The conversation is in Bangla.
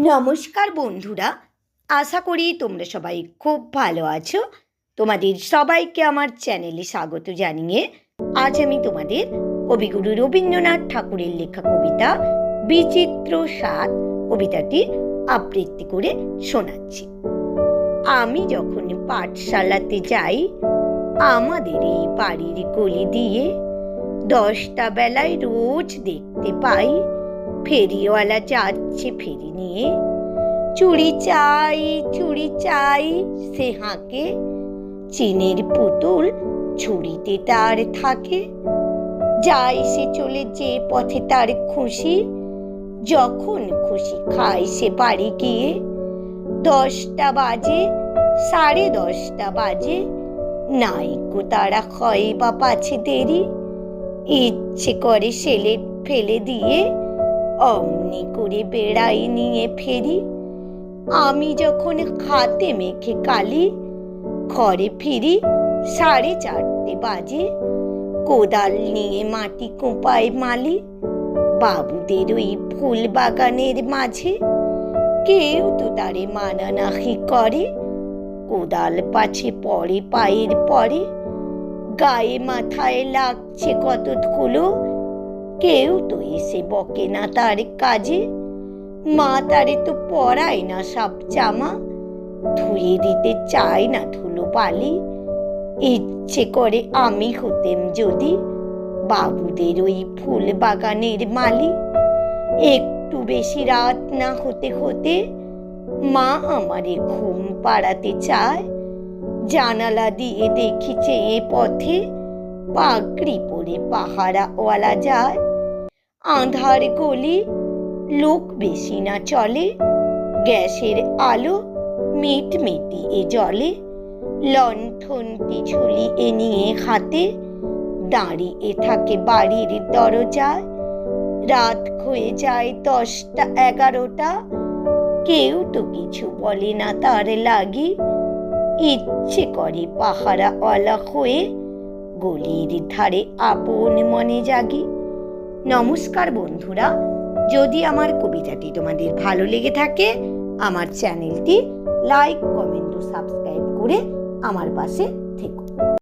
নমস্কার বন্ধুরা, আশা করি তোমরা সবাই খুব ভালো আছো। তোমাদের সবাইকে আমার চ্যানেলে স্বাগত জানিয়ে আজ আমি তোমাদের কবিগুরু রবীন্দ্রনাথ ঠাকুরের লেখা কবিতা বিচিত্র স্বাদ কবিতাটি আবৃত্তি করে শোনাচ্ছি। আমি যখন পাঠশালাতে যাই, আমাদের এই বাড়ির গলি দিয়ে 10টা বেলায় রোজ দেখতে পাই ফেরিওয়ালা যাচ্ছে ফেরি নিয়ে। চুড়ি চাই সে হাঁকে, চিনের পুতুল ছুরিতে তার থাকে। যায় সে চলে যে পথে তার খুশি, যখন খুশি খায় সে বাড়ি গিয়ে। 10টা বাজে, 10:30 বাজে, নাইকো তারা হয় বা পাছে দেরি। ইচ্ছে করে সেলেট ফেলে দিয়ে অমনি করে বেড়াই নিয়ে ফেরি। আমি যখন হাতে মেখে কালি ঘরে ফিরি 4:30 বাজে। কোদাল নিয়ে মাটি কোপায় মালি বাবুদের ওই ফুল বাগানের মাঝে। কেউ তো তারে মানানাহি করে, কোদাল পাছে পড়ে পায়ের পরে। গায়ে মাথায় লাগছে কত ধুলো, কেউ তো এসে বকে না তার কাজে। মা তারে তো পরায় না সব জামা, ধুয়ে দিতে চায় না ধুলো বালি। ইচ্ছে করে আমি হতেম যদি বাবুদের ওই ফুল বাগানের মালি। একটু বেশি রাত না হতে হতে মা আমারে ঘুম পাড়াতে চায়। জানালা দিয়ে দেখি চেয়ে পথে পাগড়ি পরে পাহারাওয়ালা যায়। আঁধার গলি, লোক বেশি না চলে, গ্যাসের আলো মিটমিটি এ জলে। লণ্ঠনটি ঝুলিয়ে নিয়ে হাতে দাঁড়িয়ে থাকে বাড়ির দরজায়। রাত হয়ে যায় 10টা 11টা, কেউ তো কিছু বলে না তার লাগি। ইচ্ছে করে পাহারাওয়ালা হয়ে গলির ধারে আপন মনে জাগি। নমস্কার বন্ধুরা, যদি আমার কবিতাটি তোমাদের ভালো লেগে থাকে আমার চ্যানেলটি লাইক, কমেন্ট ও সাবস্ক্রাইব করে আমার পাশে